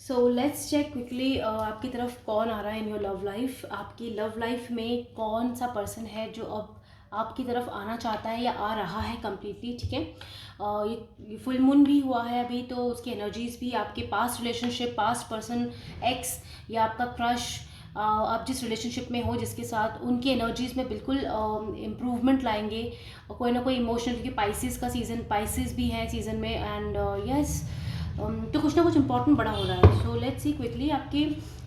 So let's check quickly आपकी तरफ कौन आ रहा है इन योर लव लाइफ। आपकी लव लाइफ में कौन सा पर्सन है जो अब आपकी तरफ आना चाहता है या आ रहा है कम्प्लीटली, ठीक है। ये फुल मून भी हुआ है अभी, तो उसकी एनर्जीज भी आपके past relationship, past person, x या आपका क्रश, आप जिस रिलेशनशिप में हो जिसके साथ, उनकी एनर्जीज में बिल्कुल इम्प्रूवमेंट लाएंगे। कोई ना कोई इमोशनल, क्योंकि पाइसिस का सीज़न, पाइसिस भी है सीज़न में, एंड यस तो कुछ ना कुछ इंपॉर्टेंट बड़ा हो रहा है। सो लेट्स सी क्विकली आपकी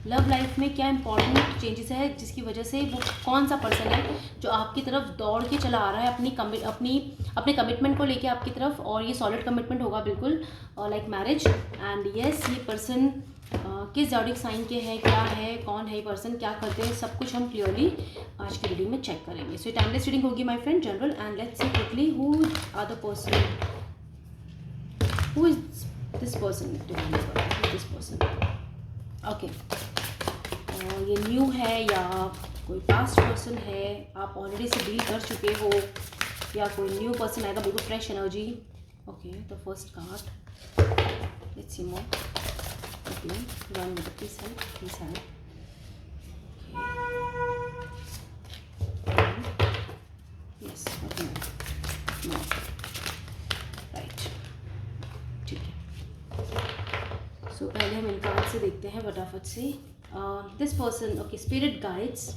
लव लाइफ में क्या इंपॉर्टेंट चेंजेस है जिसकी वजह से वो कौन सा पर्सन है जो आपकी तरफ दौड़ के चला आ रहा है अपने कमिटमेंट को लेके आपकी तरफ, और ये सॉलिड कमिटमेंट होगा बिल्कुल, लाइक मैरिज। एंड यस, ये पर्सन किस ज़ोडिक साइन के हैं, क्या है, कौन है ये पर्सन, क्या करते हैं, सब कुछ हम क्लियरली आज की रीडिंग में चेक करेंगे। सो टाइमलेस रीडिंग होगी my friend, general. And let's see quickly who are the person, who is this person, this person. Okay, ये न्यू है या कोई पास्ट पर्सन है, आप ऑलरेडी से डील कर चुके हो, या कोई न्यू पर्सन आएगा, बिल्कुल fresh energy. Okay, the first card, let's see more. Okay, one minute, please help, please help. Yes, okay, no, right, ठीक है। सो पहले हम इन कार्ड से देखते हैं फटाफट से। This person, okay, spirit guides,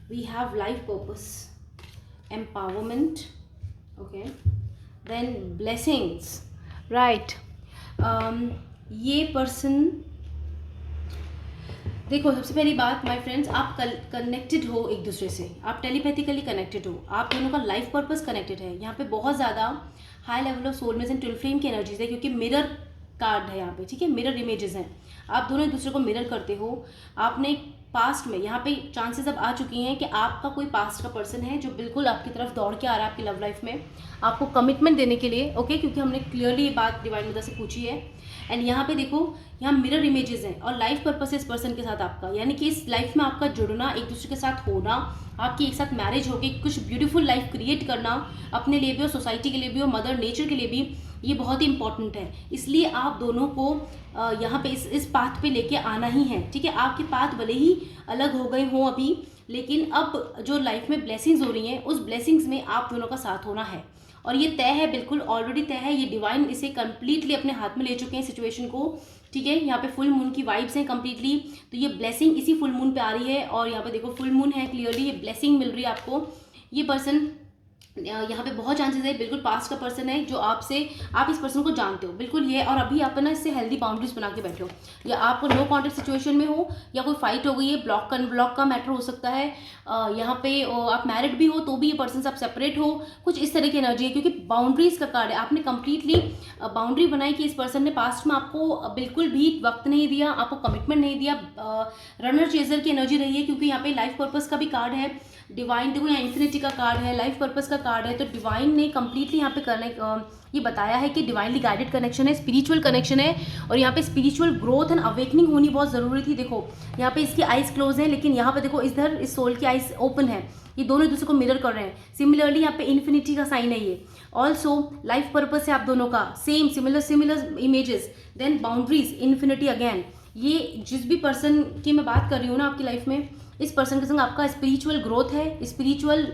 we have life purpose, empowerment, okay, then blessings, right. ये पर्सन, देखो सबसे पहली बात माय फ्रेंड्स, आप कनेक्टेड हो एक दूसरे से, आप टेलीपैथिकली कनेक्टेड हो, आप दोनों का लाइफ पर्पस कनेक्टेड है। यहाँ पे बहुत ज़्यादा high level of soulmates and twin flame की एनर्जीज है, क्योंकि मिरर कार्ड है यहाँ पे, ठीक है, मिरर इमेजेस हैं, आप दोनों एक दूसरे को मिरर करते हो। आपने पास्ट में, यहाँ पे चांसेस अब आ चुकी हैं कि आपका कोई पास्ट का पर्सन है जो बिल्कुल आपकी तरफ दौड़ के आ रहा है आपकी लव लाइफ में, आपको कमिटमेंट देने के लिए, ओके, क्योंकि हमने क्लियरली ये बात डिवाइन मदर से पूछी है। एंड यहाँ पे देखो, यहाँ मिरर इमेजेस हैं और लाइफ पर्पस है इस पर्सन के साथ आपका, यानी कि इस लाइफ में आपका जुड़ना, एक दूसरे के साथ होना, आपकी एक साथ मैरिज होके कुछ ब्यूटीफुल लाइफ क्रिएट करना, अपने लिए भी और सोसाइटी के लिए भी और मदर नेचर के लिए भी, ये बहुत ही इंपॉर्टेंट है। इसलिए आप दोनों को यहाँ पे इस पाथ पे लेके आना ही है, ठीक है। आपके पाथ भले ही अलग हो गए हों अभी, लेकिन अब जो लाइफ में ब्लेसिंग्स हो रही हैं, उस ब्लेसिंग्स में आप दोनों का साथ होना है, और ये तय है, बिल्कुल ऑलरेडी तय है। ये डिवाइन इसे कंप्लीटली अपने हाथ में ले चुके हैं सिचुएशन को, ठीक है। यहाँ पे फुल मून की वाइब्स हैं कंप्लीटली, तो ये ब्लेसिंग इसी फुल मून पे आ रही है, और यहाँ पे देखो फुल मून है, क्लियरली ये ब्लेसिंग मिल रही है आपको। ये पर्सन, यहाँ पे बहुत चांसेस है बिल्कुल पास्ट का पर्सन है जो आपसे, आप इस पर्सन को जानते हो बिल्कुल ये, और अभी आप ना इससे हेल्दी बाउंड्रीज बना के बैठे हो, या आप नो कॉन्टेक्ट सिचुएशन में हो, या कोई फाइट हो गई है, ब्लॉक का मैटर हो सकता है। यहाँ पे आप मैरिड भी हो तो भी ये पर्सन से आप सेपरेट हो, कुछ इस तरह की एनर्जी है, क्योंकि बाउंड्रीज का कार्ड है। आपने कंप्लीटली बाउंड्री बनाई कि इस पर्सन ने पास्ट में आपको बिल्कुल भी वक्त नहीं दिया, आपको कमिटमेंट नहीं दिया, रनर चेजर की एनर्जी रही है, क्योंकि यहाँ पे लाइफ पर्पस का भी कार्ड है डिवाइन, देखो यहाँ इन्फिनिटी का कार्ड है, लाइफ पर्पस का कार्ड है, तो डिवाइन ने कंप्लीटली यहाँ पे करने ये बताया है कि डिवाइनली गाइडेड कनेक्शन है, स्पिरिचुअल कनेक्शन है, और यहाँ पे स्पिरिचुअल ग्रोथ एंड अवेकनिंग होनी बहुत ज़रूरी थी। देखो यहाँ पे इसकी आइज क्लोज है, लेकिन यहाँ पे देखो इधर इस सोल की आइज ओपन है, ये दोनों एक दूसरे को मिरर कर रहे हैं। सिमिलरली यहाँ पे इन्फिनिटी का साइन है ये, ऑल्सो लाइफ पर्पस है आप दोनों का, same similar images, then boundaries, infinity again. ये जिस भी पर्सन की मैं बात कर रही हूँ ना आपकी लाइफ में, इस पर्सन के संग आपका स्पिरिचुअल ग्रोथ है, स्पिरिचुअल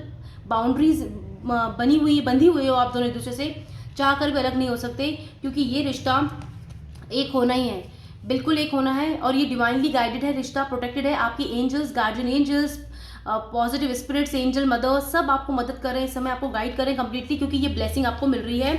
बाउंड्रीज बंधी हुई हो आप दोनों एक दूसरे से, चाह कर भी अलग नहीं हो सकते, क्योंकि ये रिश्ता एक होना ही है, बिल्कुल एक होना है, और ये डिवाइनली गाइडेड है, रिश्ता प्रोटेक्टेड है। आपकी angels, guardian angels, positive spirits, angel mother, सब आपको मदद करें इस समय, आपको गाइड करें कंप्लीटली, क्योंकि ये ब्लेसिंग आपको मिल रही है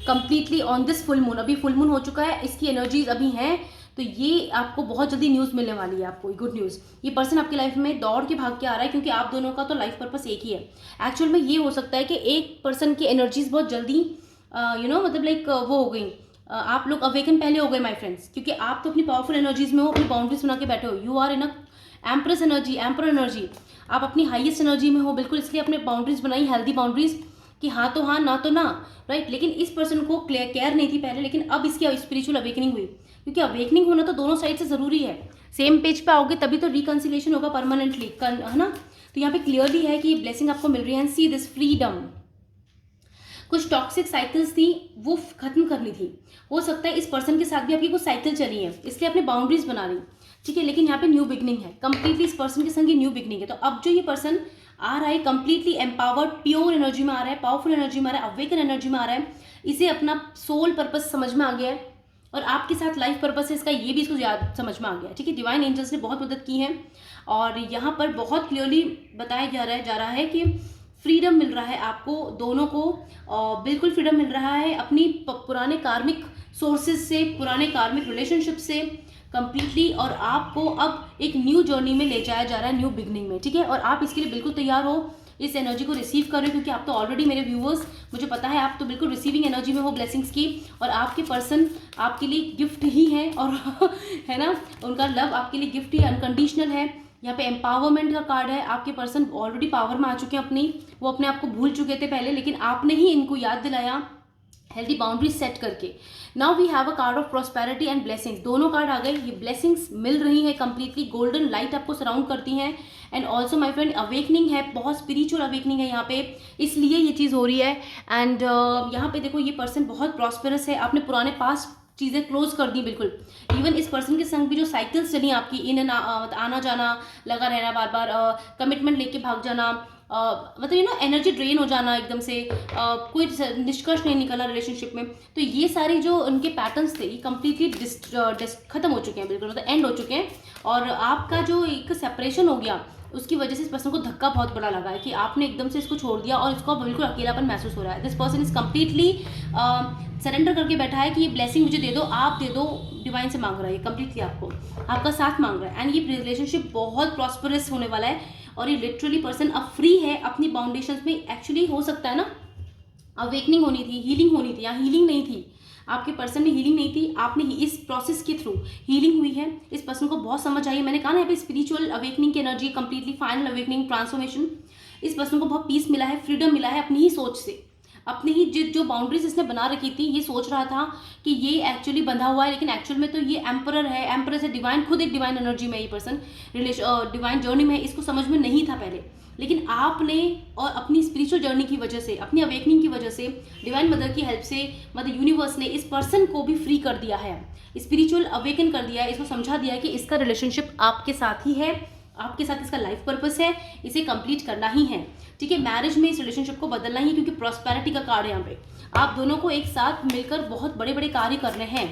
completely on this full moon. अभी फुल मून हो चुका है, इसकी एनर्जीज अभी हैं, तो ये आपको बहुत जल्दी न्यूज़ मिलने वाली है, आपको गुड न्यूज़। ये पर्सन आपकी लाइफ में दौड़ के भाग के आ रहा है, क्योंकि आप दोनों का तो लाइफ पर्पस एक ही है। एक्चुअल में ये हो सकता है कि एक पर्सन की एनर्जीज बहुत जल्दी मतलब लाइक वो हो गई, आप लोग अवेकन पहले हो गए माय फ्रेंड्स, क्योंकि आप तो अपनी पावरफुल एनर्जीज में हो, अपनी बाउंड्रीज बना के बैठे हो, you are in a empress energy, empress energy, आप अपनी हाईएस्ट एनर्जी में हो बिल्कुल, इसलिए अपने बाउंड्रीज बनाई, हेल्दी बाउंड्रीज, कि हाँ तो हाँ, ना तो ना, राइट। लेकिन इस पर्सन को केयर नहीं थी पहले, लेकिन अब इसकी स्पिरिचुअल अवेकनिंग हुई, क्योंकि अवेकनिंग होना तो दोनों साइड से ज़रूरी है। सेम पेज पे आओगे तभी तो रिकन्सिलेशन होगा परमानेंटली, है ना। तो यहाँ पे क्लियरली है कि ये ब्लेसिंग आपको मिल रही है, एंड सी दिस फ्रीडम। कुछ टॉक्सिक साइकिल्स थी वो खत्म करनी थी। हो सकता है इस पर्सन के साथ भी आपकी कुछ साइकिल चली है, इसलिए आपने बाउंड्रीज बना ली, ठीक है। लेकिन यहाँ पे न्यू बिगनिंग है, कंप्लीटली इस पर्सन के संग ये न्यू बिगनिंग है। तो अब जो ये पर्सन आ रहा है कंप्लीटली एम्पावर्ड प्योर एनर्जी में आ रहा है, पावरफुल एनर्जी में आ रहा है, अवेकन एनर्जी में आ रहा है। इसे अपना सोल पर्पस समझ में आ गया है और आपके साथ लाइफ पर्पस है इसका, ये भी इसको याद समझ में आ गया है, ठीक है। डिवाइन एंजल्स ने बहुत मदद की है और यहाँ पर बहुत क्लियरली बताया जा रहा है कि फ्रीडम मिल रहा है आपको दोनों को, बिल्कुल फ्रीडम मिल रहा है अपनी पुराने कार्मिक सोर्सेज से, पुराने कार्मिक रिलेशनशिप से कंप्लीटली, और आपको अब एक न्यू जर्नी में ले जाया जा रहा है, न्यू बिगनिंग में, ठीक है। और आप इसके लिए बिल्कुल तैयार हो, इस एनर्जी को रिसीव कर रहे हो, क्योंकि आप तो ऑलरेडी मेरे व्यूवर्स, मुझे पता है आप तो बिल्कुल रिसीविंग एनर्जी में हो ब्लेसिंग्स की, और आपके पर्सन आपके लिए गिफ्ट ही है, और है ना, उनका लव आपके लिए गिफ्ट ही अनकंडीशनल है। यहाँ पे एम्पावरमेंट का कार्ड है, आपके पर्सन ऑलरेडी पावर में आ चुके हैं अपनी, वो अपने आप को भूल चुके थे पहले, लेकिन आपने ही इनको याद दिलाया हेल्दी बाउंड्रीज सेट करके। Now we have a card of prosperity and blessings, दोनों कार्ड आ गए, ये ब्लेसिंग्स मिल रही है कंप्लीटली, गोल्डन लाइट आपको सराउंड करती हैं। And also my friend awakening है, बहुत स्पिरिचुअल अवेकनिंग है यहाँ पे, इसलिए ये चीज़ हो रही है। एंड यहाँ पे देखो ये पर्सन बहुत प्रॉस्पेरस है, आपने पुराने पास चीज़ें क्लोज कर दी बिल्कुल। इवन इस पर्सन के संग भी जो साइकिल्स चली आपकी, इन एंड आना जाना लगा रहना, बार बार कमिटमेंट लेके भाग जाना, मतलब यू नो एनर्जी ड्रेन हो जाना एकदम से, कोई निष्कर्ष नहीं निकला रिलेशनशिप में, तो ये सारे जो उनके पैटर्न्स थे ये कम्प्लीटली खत्म हो चुके हैं, बिल्कुल मतलब एंड हो चुके हैं। और आपका जो एक सेपरेशन हो गया उसकी वजह से इस पर्सन को धक्का बहुत बड़ा लगा है कि आपने एकदम से इसको छोड़ दिया और इसको बिल्कुल अकेलापन महसूस हो रहा है। This person is completely surrender करके बैठा है कि ये ब्लेसिंग मुझे दे दो, आप दे दो, डिवाइन से मांग रहा है ये कम्प्लीटली, आपको आपका साथ मांग रहा है। एंड ये रिलेशनशिप बहुत प्रॉस्परस होने वाला है और ये लिटरली पर्सन अब फ्री है अपनी बाउंडेशंस में। एक्चुअली हो सकता है ना, अवेकनिंग होनी थी, हीलिंग होनी थी, यहाँ हीलिंग नहीं थी, आपके पर्सन में हीलिंग नहीं थी, आपने इस प्रोसेस के थ्रू हीलिंग हुई है। इस पर्सन को बहुत समझ आई है, मैंने कहा ना यहाँ पे स्पिरिचुअल अवेकनिंग की energy, completely final awakening, transformation. इस पर्सन को बहुत पीस मिला है, फ्रीडम मिला है अपनी ही सोच से, अपनी ही जो बाउंड्रीज इसने बना रखी थी, ये सोच रहा था कि ये एक्चुअली बंधा हुआ है, लेकिन एक्चुअल में तो ये एम्परर है, एम्परर है, डिवाइन, खुद एक डिवाइन एनर्जी में ये पर्सन डिवाइन जर्नी में, इसको समझ में नहीं था पहले, लेकिन आपने और अपनी स्पिरिचुअल जर्नी की वजह से, अपनी अवेकनिंग की वजह से, डिवाइन मदर की हेल्प से, मदर यूनिवर्स ने इस पर्सन को भी फ्री कर दिया है, स्पिरिचुअल अवेकन कर दिया है, इसको समझा दिया है कि इसका रिलेशनशिप आपके साथ ही है, आपके साथ इसका लाइफ पर्पस है, इसे कंप्लीट करना ही है, ठीक है। मैरिज में इस रिलेशनशिप को बदलना ही, क्योंकि प्रॉस्पेरिटी का कार्ड है यहाँ पे, आप दोनों को एक साथ मिलकर बहुत बड़े बड़े कार्य करने हैं,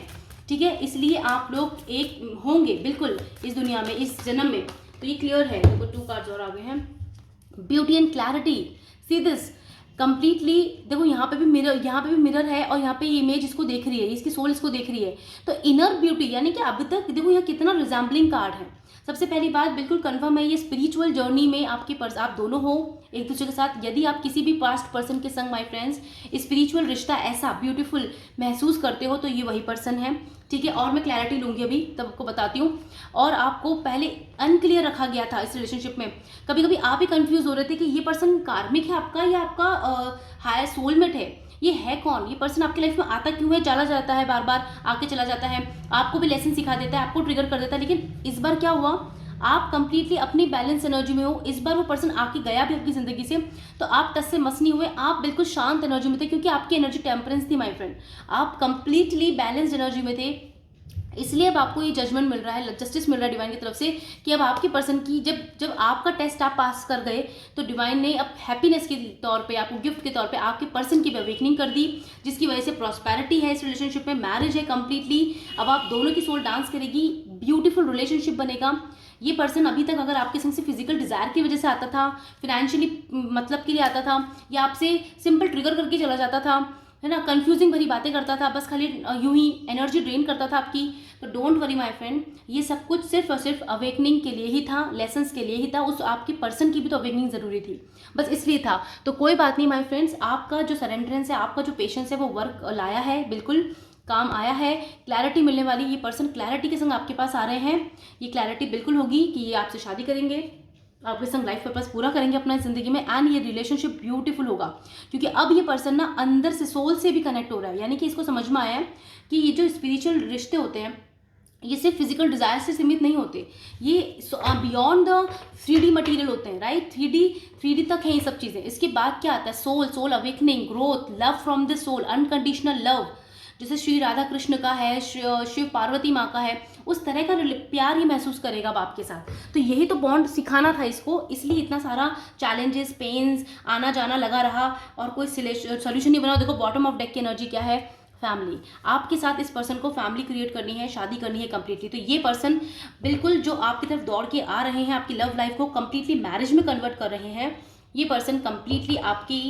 ठीक है, इसलिए आप लोग एक होंगे बिल्कुल इस दुनिया में, इस जन्म में। तो ये क्लियर है। देखो 2 कार्ड्स और आ गए हैं, beauty and clarity, see this completely. देखो यहाँ पे भी मिरर है और यहाँ पे ये इमेज इसको देख रही है, इसकी सोल इसको देख रही है, तो इनर ब्यूटी, यानी कि अभी तक देखो यहाँ कितना रिजेंबलिंग कार्ड है। सबसे पहली बात बिल्कुल कंफर्म है, ये स्पिरिचुअल जर्नी में आप दोनों हो एक दूसरे के साथ। यदि आप किसी भी पास्ट पर्सन के संग माय फ्रेंड्स स्पिरिचुअल रिश्ता ऐसा ब्यूटीफुल महसूस करते हो, तो ये वही पर्सन है, ठीक है। और मैं क्लैरिटी लूँगी अभी, तब आपको बताती हूँ। और आपको पहले अनक्लियर रखा गया था इस रिलेशनशिप में, कभी कभी आप ही कंफ्यूज हो रहे थे कि ये पर्सन कार्मिक है आपका या आपका हायर सोलमेट है, ये है कौन, ये पर्सन आपकी लाइफ में आता क्यों है, चला जाता है, बार बार आके चला जाता है, आपको भी लेसन सिखा देता है, आपको ट्रिगर कर देता है। लेकिन इस बार क्या हुआ, आप कंप्लीटली अपनी बैलेंस एनर्जी में हो, इस बार वो पर्सन आके गया भी आपकी जिंदगी से, तो आप टस से मस नहीं हुए, आप बिल्कुल शांत एनर्जी में थे, क्योंकि आपकी एनर्जी टेम्परेंस थी माय फ्रेंड, आप कंप्लीटली बैलेंस्ड एनर्जी में थे। इसलिए अब आपको ये जजमेंट मिल रहा है, जस्टिस मिल रहा है डिवाइन की तरफ से, कि अब आपके पर्सन की जब आपका टेस्ट आप पास कर गए, तो डिवाइन ने अब हैप्पीनेस के तौर पे, आपको गिफ्ट के तौर पे आपके पर्सन की अवेकनिंग कर दी, जिसकी वजह से प्रॉस्पेरिटी है इस रिलेशनशिप में, मैरिज है कंप्लीटली। अब आप दोनों की सोल डांस करेगी, ब्यूटीफुल रिलेशनशिप बनेगा। ये पर्सन अभी तक अगर आपके संग से फिजिकल डिजायर की वजह से आता था, फिनेंशियली मतलब के लिए आता था, या आपसे सिंपल ट्रिगर करके चला जाता था, है ना, कंफ्यूजिंग भरी बातें करता था, बस खाली यूं ही एनर्जी ड्रेन करता था आपकी, तो डोंट वरी माय फ्रेंड, ये सब कुछ सिर्फ और सिर्फ अवेकनिंग के लिए ही था, लेसन्स के लिए ही था। उस आपके पर्सन की भी तो अवेकनिंग जरूरी थी, बस इसलिए था। तो कोई बात नहीं माय फ्रेंड्स, आपका जो सरेंडरेंस है, आपका जो पेशेंस है, वो वर्क लाया है, बिल्कुल काम आया है, क्लैरिटी मिलने वाली। ये पर्सन क्लैरिटी के संग आपके पास आ रहे हैं, ये क्लैरिटी बिल्कुल होगी कि ये आपसे शादी करेंगे, आपके संग लाइफ पर्पस पूरा करेंगे अपना ज़िंदगी में, एंड ये रिलेशनशिप ब्यूटीफुल होगा, क्योंकि अब ये पर्सन ना अंदर से, सोल से भी कनेक्ट हो रहा है। यानी कि इसको समझ में आया है कि ये जो स्पिरिचुअल रिश्ते होते हैं, ये सिर्फ फिजिकल डिजायर से सीमित नहीं होते, ये बियॉन्ड द 3D मटेरियल होते हैं, राइट। 3D तक है ये सब चीज़ें। इसके बाद क्या आता है, soul awakening, growth, love from the soul, unconditional love, जैसे श्री राधा कृष्ण का है, शिव पार्वती माँ का है, उस तरह का प्यार ही महसूस करेगा बाप के साथ। तो यही तो बॉन्ड सिखाना था इसको, इसलिए इतना सारा चैलेंजेस, पेन्स, आना जाना लगा रहा और कोई सोल्यूशन नहीं बना। देखो बॉटम ऑफ डेक की एनर्जी क्या है, फैमिली। आपके साथ इस पर्सन को फैमिली क्रिएट करनी है, शादी करनी है कंप्लीटली। तो ये पर्सन बिल्कुल जो आपकी तरफ दौड़ के आ रहे हैं, आपकी लव लाइफ को कंप्लीटली मैरिज में कन्वर्ट कर रहे हैं। ये पर्सन कंप्लीटली आपकी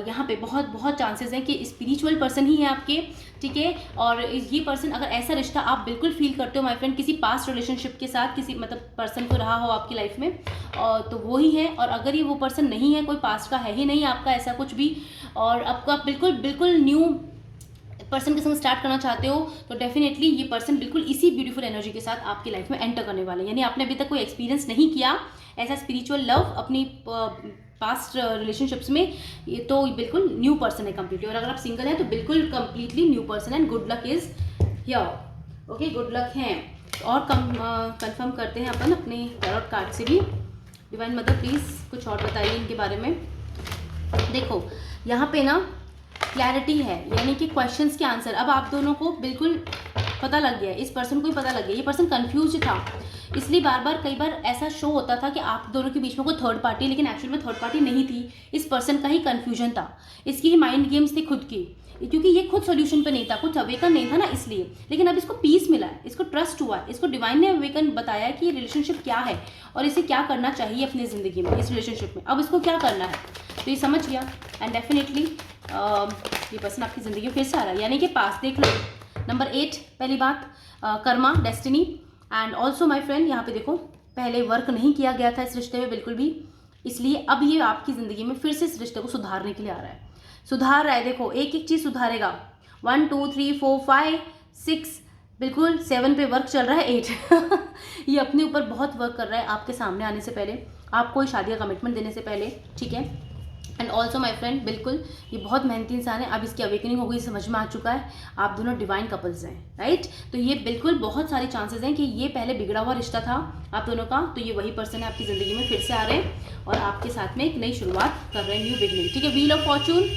यहाँ पे बहुत बहुत चांसेस हैं कि स्पिरिचुअल पर्सन ही है आपके, ठीक है। और ये पर्सन अगर ऐसा रिश्ता आप बिल्कुल फील करते हो माय फ्रेंड, किसी पास्ट रिलेशनशिप के साथ किसी मतलब पर्सन को रहा हो आपकी लाइफ में, तो वो ही है। और अगर ये वो पर्सन नहीं है, कोई पास्ट का है ही नहीं आपका ऐसा कुछ भी, और आपको आप बिल्कुल न्यू पर्सन के संग स्टार्ट करना चाहते हो, तो डेफिनेटली ये पर्सन बिल्कुल इसी ब्यूटीफुल एनर्जी के साथ आपकी लाइफ में एंटर करने वाले हैं। यानी आपने अभी तक कोई एक्सपीरियंस नहीं किया ऐसा स्पिरिचुअल लव अपनी पास्ट रिलेशनशिप्स में, ये तो बिल्कुल न्यू पर्सन है कंप्लीटली। और अगर आप सिंगल हैं तो बिल्कुल completely new person and good luck is here. Okay, good luck है। और कंफर्म करते हैं अपन अपने टैरोट कार्ड से भी। डिवाइन मदर प्लीज़ कुछ और बताइए इनके बारे में। देखो यहाँ पे ना क्लैरिटी है, यानी कि क्वेश्चंस के आंसर अब आप दोनों को बिल्कुल पता लग गया है, इस पर्सन को ही पता लग गया। ये पर्सन कंफ्यूज था, इसलिए कई बार ऐसा शो होता था कि आप दोनों के बीच में कोई थर्ड पार्टी, लेकिन एक्चुअल में थर्ड पार्टी नहीं थी। इस पर्सन का ही कंफ्यूजन था, इसकी ही माइंड गेम्स थी खुद की, क्योंकि ये खुद सोल्यूशन पे नहीं था, कुछ अवेकन नहीं था ना इसलिए। लेकिन अब इसको पीस मिला है, इसको ट्रस्ट हुआ है, इसको डिवाइन ने अवेकन बताया कि ये रिलेशनशिप क्या है और इसे क्या करना चाहिए अपनी ज़िंदगी में, इस रिलेशनशिप में अब इसको क्या करना है। तो ये समझ गया एंड डेफिनेटली ये पर्सन आपकी ज़िंदगी में फिर से आ रहा है, यानी कि पास देख लो। नंबर 8 पहली बात, Karma, destiny and also my friend. यहाँ पे देखो पहले वर्क नहीं किया गया था इस रिश्ते में बिल्कुल भी, इसलिए अब ये आपकी ज़िंदगी में फिर से इस रिश्ते को सुधारने के लिए आ रहा है, सुधार रहा है। देखो एक एक चीज़ सुधारेगा। 1 2 3 4 5 6 बिल्कुल 7 पे वर्क चल रहा है। 8 ये अपने ऊपर बहुत वर्क कर रहा है आपके सामने आने से पहले, आपको ये शादी का कमिटमेंट देने से पहले, ठीक है। एंड ऑल्सो माई फ्रेंड बिल्कुल ये बहुत मेहनती इंसान है, अब इसकी अवेकनिंग हो गई, समझ में आ चुका है आप दोनों डिवाइन कपल्स हैं, राइट। तो ये बिल्कुल बहुत सारे चांसेस हैं कि ये पहले बिगड़ा हुआ रिश्ता था आप दोनों का, तो ये वही पर्सन है आपकी ज़िंदगी में फिर से आ रहे हैं और आपके साथ में एक नई शुरुआत कर रहे हैं, न्यू बिगनिंग, ठीक है। Wheel of Fortune,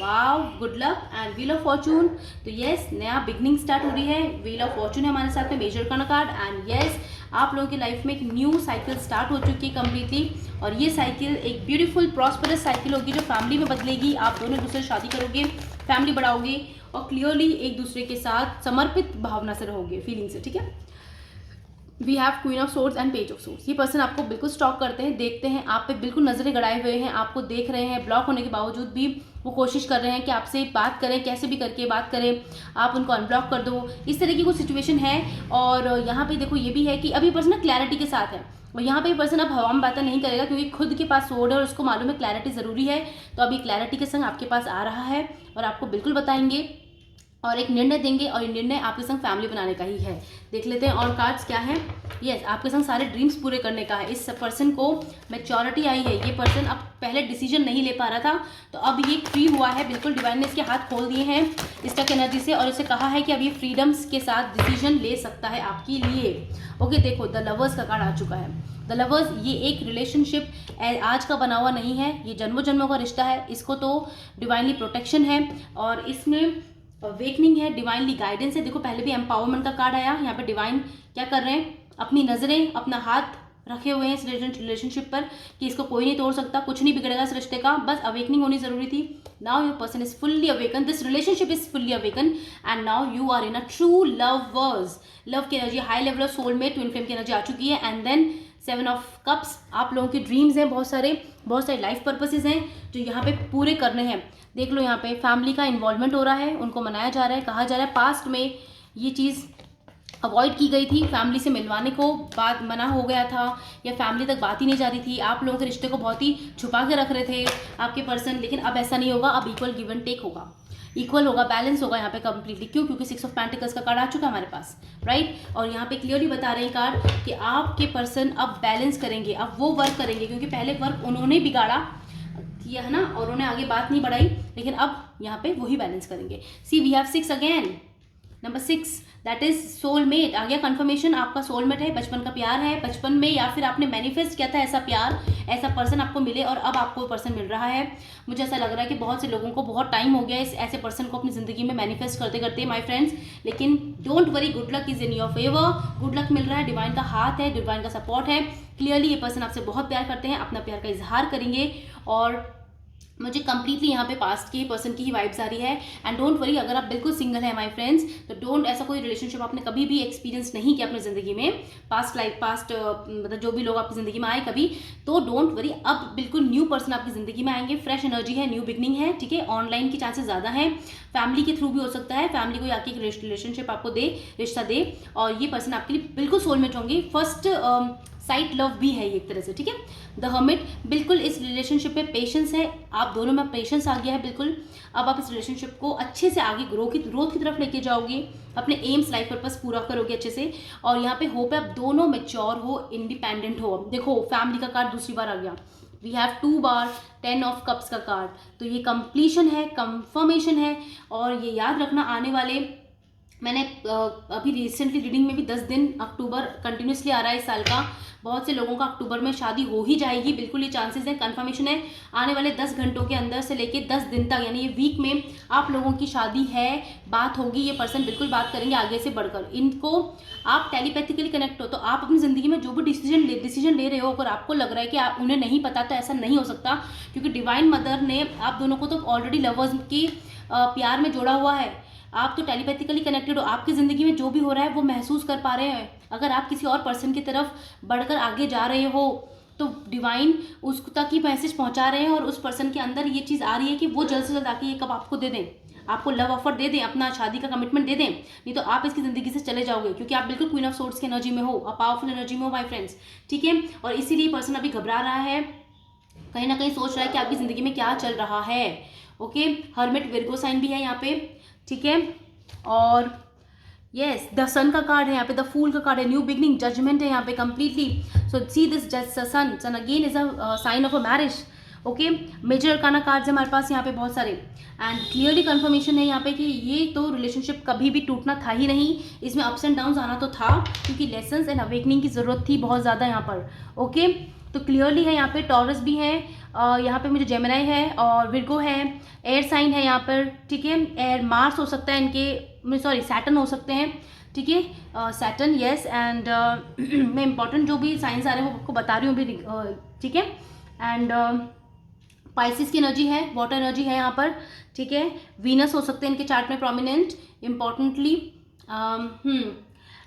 wow, good luck and wheel of Fortune. तो यस नया बिगनिंग स्टार्ट हो रही है, व्हील ऑफ फॉर्चून है हमारे साथ में, मेजर का कार्ड एंड यस आप लोगों की लाइफ में एक न्यू साइकिल स्टार्ट हो चुकी है कम्प्लीटली। और ये साइकिल एक ब्यूटीफुल प्रॉस्परस साइकिल होगी जो फैमिली में बदलेगी। आप दोनों एक दूसरे से शादी करोगे, फैमिली बढ़ाओगे और क्लियरली एक दूसरे के साथ समर्पित भावना से रहोगे, फीलिंग से, ठीक है। We have queen of swords and page of swords. ये पर्सन आपको बिल्कुल स्टॉक करते हैं, देखते हैं आप पे, बिल्कुल नजरें गड़ाए हुए हैं, आपको देख रहे हैं, ब्लॉक होने के बावजूद भी वो कोशिश कर रहे हैं कि आपसे बात करें, कैसे भी करके बात करें, आप उनको अनब्लॉक कर दो, इस तरह की कुछ सिचुएशन है। और यहाँ पे देखो ये भी है कि अभी पर्सन क्लैरिटी के साथ है और यहाँ पे पर्सन अब हवा में बातें नहीं करेगा क्योंकि खुद के पास सोर्ड है और उसको मालूम है क्लैरिटी ज़रूरी है। तो अभी क्लैरिटी के संग आपके पास आ रहा है और आपको बिल्कुल बताएंगे और एक निर्णय देंगे और ये निर्णय आपके संग फैमिली बनाने का ही है। देख लेते हैं और कार्ड्स क्या है। यस आपके संग सारे ड्रीम्स पूरे करने का है। इस पर्सन को मैच्योरिटी आई है, ये पर्सन अब पहले डिसीजन नहीं ले पा रहा था तो अब ये फ्री हुआ है, बिल्कुल डिवाइन ने इसके हाथ खोल दिए हैं स्टक एनर्जी से और इसे कहा है कि अब ये फ्रीडम्स के साथ डिसीजन ले सकता है आपके लिए। ओके देखो द लवर्स का कार्ड आ चुका है। द लवर्स ये एक रिलेशनशिप आज का बना हुआ नहीं है, ये जन्मों जन्मों का रिश्ता है, इसको तो डिवाइनली प्रोटेक्शन है और इसमें अवेकनिंग है, डिवाइनली गाइडेंस है। देखो पहले भी एम्पावरमेंट का कार्ड आया, यहाँ पे डिवाइन क्या कर रहे हैं, अपनी नज़रें अपना हाथ रखे हुए हैं इस रिलेशनशिप पर कि इसको कोई नहीं तोड़ सकता, कुछ नहीं बिगड़ेगा इस रिश्ते का, बस अवेकनिंग होनी जरूरी थी। Now your person is fully awaken, this relationship is fully awaken and now you are in a true lovers. Love की energy, high level of soulmate, twin flame की एनर्जी आ चुकी है एंड देन 7 ऑफ कप्स। आप लोगों के dreams हैं, बहुत सारे लाइफ पर्पसेस हैं जो यहाँ पे पूरे करने हैं। देख लो यहाँ पे फैमिली का इन्वॉल्वमेंट हो रहा है, उनको मनाया जा रहा है, कहा जा रहा है पास्ट में ये चीज़ अवॉइड की गई थी, फैमिली से मिलवाने को बात मना हो गया था या फैमिली तक बात ही नहीं जा रही थी, आप लोगों के रिश्ते को बहुत ही छुपा के रख रहे थे आपके पर्सन, लेकिन अब ऐसा नहीं होगा, अब इक्वल गिव एंड टेक होगा, इक्वल होगा, बैलेंस होगा यहाँ पे कम्प्लीटली। क्यों? क्योंकि 6 ऑफ पेंटिकल्स का कार्ड आ चुका है हमारे पास, राइट। और यहाँ पे क्लियरली बता रहे हैं कार्ड कि आपके पर्सन अब बैलेंस करेंगे, अब वो वर्क करेंगे क्योंकि पहले वर्क उन्होंने बिगाड़ा किया है ना और उन्हें आगे बात नहीं बढ़ाई, लेकिन अब यहाँ पे वही बैलेंस करेंगे। See we have 6 again, number 6 that is soulmate. आ गया कंफर्मेशन, आपका सोलमेट है, बचपन का प्यार है, बचपन में या फिर आपने मैनिफेस्ट किया था ऐसा प्यार, ऐसा पर्सन आपको मिले और अब आपको पर्सन मिल रहा है। मुझे ऐसा लग रहा है कि बहुत से लोगों को बहुत टाइम हो गया इस ऐसे पर्सन को अपनी ज़िंदगी में मैनिफेस्ट करते करते माय फ्रेंड्स, लेकिन don't worry, good luck is in your favour, good luck मिल रहा है, डिवाइन का हाथ है, डिवाइन का सपोर्ट है। क्लियरली ये पर्सन आपसे बहुत प्यार करते हैं, अपना प्यार का इजहार करेंगे और मुझे कंप्लीटली यहाँ पे पास्ट की पर्सन की ही वाइब्स आ रही है। एंड डोंट वरी, अगर आप बिल्कुल सिंगल है माय फ्रेंड्स, तो डोंट, ऐसा कोई रिलेशनशिप आपने कभी भी एक्सपीरियंस नहीं किया अपनी ज़िंदगी में, पास्ट लाइफ, पास्ट मतलब जो भी लोग आपकी ज़िंदगी में आए कभी, तो डोंट वरी, अब बिल्कुल न्यू पर्सन आपकी ज़िंदगी में आएंगे, फ्रेश एनर्जी है, न्यू बिगनिंग है, ठीक है। ऑनलाइन की चांसेस ज़्यादा हैं, फैमिली के थ्रू भी हो सकता है, फैमिली कोई आके एक रिलेशनशिप आपको दे, रिश्ता दे, और ये पर्सन आपके लिए बिल्कुल सोलमेट होंगे। फर्स्ट साइट लव भी है ये एक तरह से, ठीक है। द हर्मिट, बिल्कुल इस रिलेशनशिप में पेशेंस है, आप दोनों में पेशेंस आ गया है बिल्कुल। अब आप इस रिलेशनशिप को अच्छे से आगे ग्रोथ की तरफ लेके जाओगे, अपने एम्स, लाइफ पर्पस पूरा करोगे अच्छे से। और यहाँ पे होप है आप दोनों मैच्योर हो, इंडिपेंडेंट हो। देखो फैमिली का कार्ड दूसरी बार आ गया, वी हैव 2 बार 10 ऑफ कप्स का कार्ड, तो ये कंप्लीशन है, कंफर्मेशन है। और ये याद रखना, आने वाले, मैंने अभी रिसेंटली रीडिंग में भी 10 दिन अक्टूबर कंटिन्यूसली आ रहा है इस साल का, बहुत से लोगों का अक्टूबर में शादी हो ही जाएगी, बिल्कुल ये चांसेस हैं, कंफर्मेशन है। आने वाले 10 घंटों के अंदर से लेके 10 दिन तक, यानी ये वीक में आप लोगों की शादी है, बात होगी, ये पर्सन बिल्कुल बात करेंगे आगे से बढ़कर। इनको आप टेलीपैथिकली कनेक्ट हो, तो आप अपनी ज़िंदगी में जो भी डिसीजन ले रहे हो, अगर आपको लग रहा है कि आप उन्हें नहीं पता, तो ऐसा नहीं हो सकता, क्योंकि डिवाइन मदर ने आप दोनों को तो ऑलरेडी लवर्स की प्यार में जोड़ा हुआ है। आप तो टेलीपैथिकली कनेक्टेड हो, आपकी ज़िंदगी में जो भी हो रहा है वो महसूस कर पा रहे हैं। अगर आप किसी और पर्सन की तरफ बढ़कर आगे जा रहे हो, तो डिवाइन उस तक ही मैसेज पहुंचा रहे हैं, और उस पर्सन के अंदर ये चीज़ आ रही है कि वो जल्द से जल्द आके ये कब आपको दे दें, आपको लव ऑफर दे दें, अपना शादी का कमिटमेंट दे दें, नहीं तो आप इसकी ज़िंदगी से चले जाओगे, क्योंकि आप बिल्कुल क्वीन ऑफ सोर्ड्स की एनर्जी में हो, पावरफुल एनर्जी में हो माय फ्रेंड्स, ठीक है। और इसीलिए पर्सन अभी घबरा रहा है, कहीं ना कहीं सोच रहा है कि आपकी ज़िंदगी में क्या चल रहा है। ओके, हर्मिट विर्गो साइन भी है यहाँ पे, ठीक है। और यस, द सन का कार्ड है यहाँ पे, द फूल का कार्ड है, न्यू बिगनिंग, जजमेंट है यहाँ पे completely. So see this sun again is a sign of a marriage. Okay, major arcana cards है हमारे पास यहाँ पे बहुत सारे, एंड क्लियरली कंफर्मेशन है यहाँ पे कि ये तो रिलेशनशिप कभी भी टूटना था ही नहीं, इसमें अप्स एंड डाउन्स आना तो था, क्योंकि लेसन्स एंड अवेकनिंग की ज़रूरत थी बहुत ज़्यादा यहाँ पर। ओके, तो क्लियरली है यहाँ पे, टॉरस भी है, यहाँ पे मुझे जेमिनी है और विर्गो है, एयर साइन है यहाँ पर, ठीक है। एयर, मार्स हो सकता है इनके, सॉरी सैटर्न हो सकते हैं, ठीक है, सैटर्न, यस। एंड मैं इंपॉर्टेंट जो भी साइंस आ रहे हैं वो आपको बता रही हूँ अभी, ठीक है। एंड पाइसिस की एनर्जी है, वाटर एनर्जी है यहाँ पर, ठीक है। वीनस हो सकते हैं इनके चार्ट में prominent, importantly.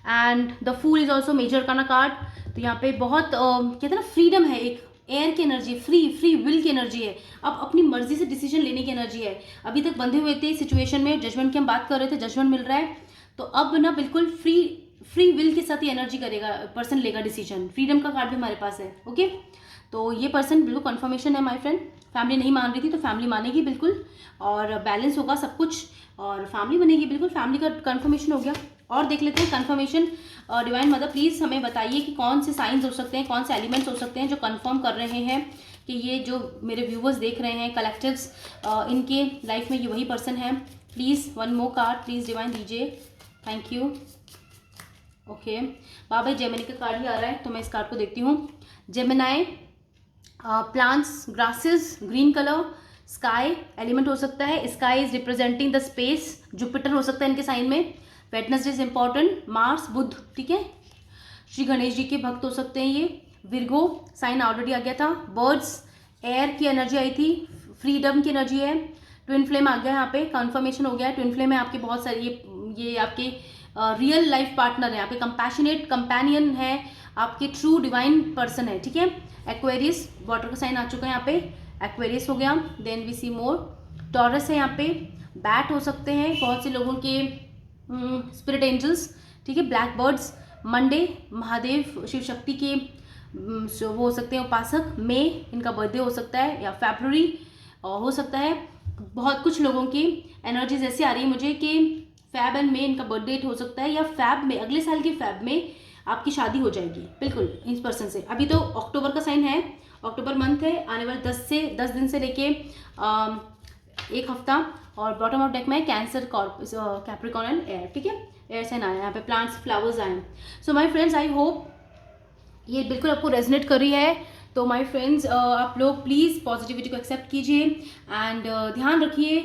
And the fool is also major arcana card. तो यहाँ पे बहुत कहते हैं ना, फ्रीडम है, एक एयर की एनर्जी, फ्री विल की एनर्जी है, अब अपनी मर्जी से डिसीजन लेने की एनर्जी है। अभी तक बंधे हुए थे सिचुएशन में, जजमेंट की हम बात कर रहे थे, जजमेंट मिल रहा है, तो अब ना बिल्कुल फ्री विल के साथ ही एनर्जी करेगा पर्सन, लेगा डिसीजन। फ्रीडम का कार्ड भी हमारे पास है। ओके, तो ये पर्सन बिल्कुल कंफर्मेशन है माय फ्रेंड। फैमिली नहीं मान रही थी तो फैमिली मानेगी बिल्कुल, और बैलेंस होगा सब कुछ, और फैमिली बनेगी बिल्कुल, फैमिली का कंफर्मेशन हो गया। और देख लेते हैं कंफर्मेशन, डिवाइन मदर प्लीज़ हमें बताइए कि कौन से साइंस हो सकते हैं, कौन से एलिमेंट्स हो सकते हैं जो कंफर्म कर रहे हैं कि ये जो मेरे व्यूवर्स देख रहे हैं कलेक्टिव्स, इनके लाइफ में ये वही पर्सन है। Please one more card please divine दीजिए, थैंक यू। ओके, बाबा जेमिनी का कार्ड ही आ रहा है, तो मैं इस कार्ड को देखती हूँ। Gemini, plants, grasses, green colour, sky element हो सकता है, sky is representing the space, Jupiter हो सकता है इनके साइन में, Wednesday is important, Mars, Budh, ठीक है। श्री गणेश जी के भक्त हो सकते हैं ये। विर्गो साइन ऑलरेडी आ गया था। बर्ड्स, एयर की एनर्जी आई थी, फ्रीडम की एनर्जी है। ट्विन फ्लेम आ गया यहाँ पे, कंफर्मेशन हो गया है। ट्विन फ्लेम में आपके बहुत सारे ये आपके रियल लाइफ पार्टनर है, आपके कंपैशनेट कंपेनियन है, आपके ट्रू डिवाइन पर्सन है, ठीक है। एक्वेरियस, वाटर का साइन आ चुका है यहाँ पे, एक्वेरियस हो गया। Then we see more, Taurus है यहाँ पे, बैट हो सकते हैं बहुत से लोगों के, स्पिरिट एंजल्स, ठीक है। Black birds, Monday, Mahadev Shiv Shakti के वो हो सकते हैं उपासक। मे इनका बर्थडे हो सकता है, या फरवरी हो सकता है। बहुत कुछ लोगों की एनर्जीज ऐसी आ रही है मुझे कि फैब एंड मे इनका बर्थ डेट हो सकता है, या फैब में, अगले साल के फैब में आपकी शादी हो जाएगी बिल्कुल इस पर्सन से। अभी तो अक्टूबर का साइन है, अक्टूबर मंथ है, आने वाले 10 दिन से लेके एक हफ्ता और बॉटम ऑफ डेक में कैंसर, कैप्रिकॉर्न एंड एयर, ठीक है, एयर साइन आया, यहाँ पे प्लांट्स फ्लावर्स आए। So my friends, I hope ये बिल्कुल आपको रेजोनेट कर रही है। तो माय फ्रेंड्स, आप लोग प्लीज़ पॉजिटिविटी को एक्सेप्ट कीजिए एंड ध्यान रखिए,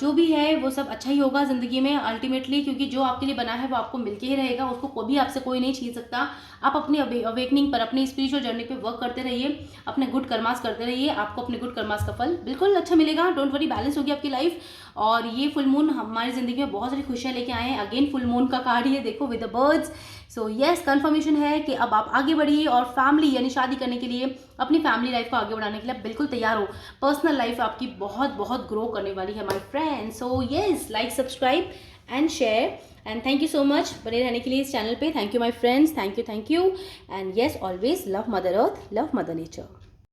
जो भी है वो सब अच्छा ही होगा ज़िंदगी में अल्टीमेटली, क्योंकि जो आपके लिए बना है वो आपको मिलके ही रहेगा, उसको कभी आपसे कोई नहीं छीन सकता। आप अपनी अवेकनिंग पर, अपनी स्पिरिचुअल जर्नी पे वर्क करते रहिए, अपने गुड कर्मास करते रहिए, आपको अपने गुड कर्मास का फल बिल्कुल अच्छा मिलेगा। डोंट वरी, बैलेंस होगी आपकी लाइफ। और ये फुल मून हमारी ज़िंदगी में बहुत सारी खुशियाँ लेके आए हैं। अगेन फुल मून का कार्ड ये देखो with the birds. So yes, confirmation है कि अब आप आगे बढ़िए और फैमिली यानी शादी करने के लिए, अपनी फैमिली लाइफ को आगे बढ़ाने के लिए आप बिल्कुल तैयार हो। पर्सनल लाइफ आपकी बहुत बहुत ग्रो करने वाली है my friends. So yes, like, subscribe and share and thank you so much बने रहने के लिए इस चैनल पे। Thank you my friends, thank you and yes, always love mother earth, love mother nature.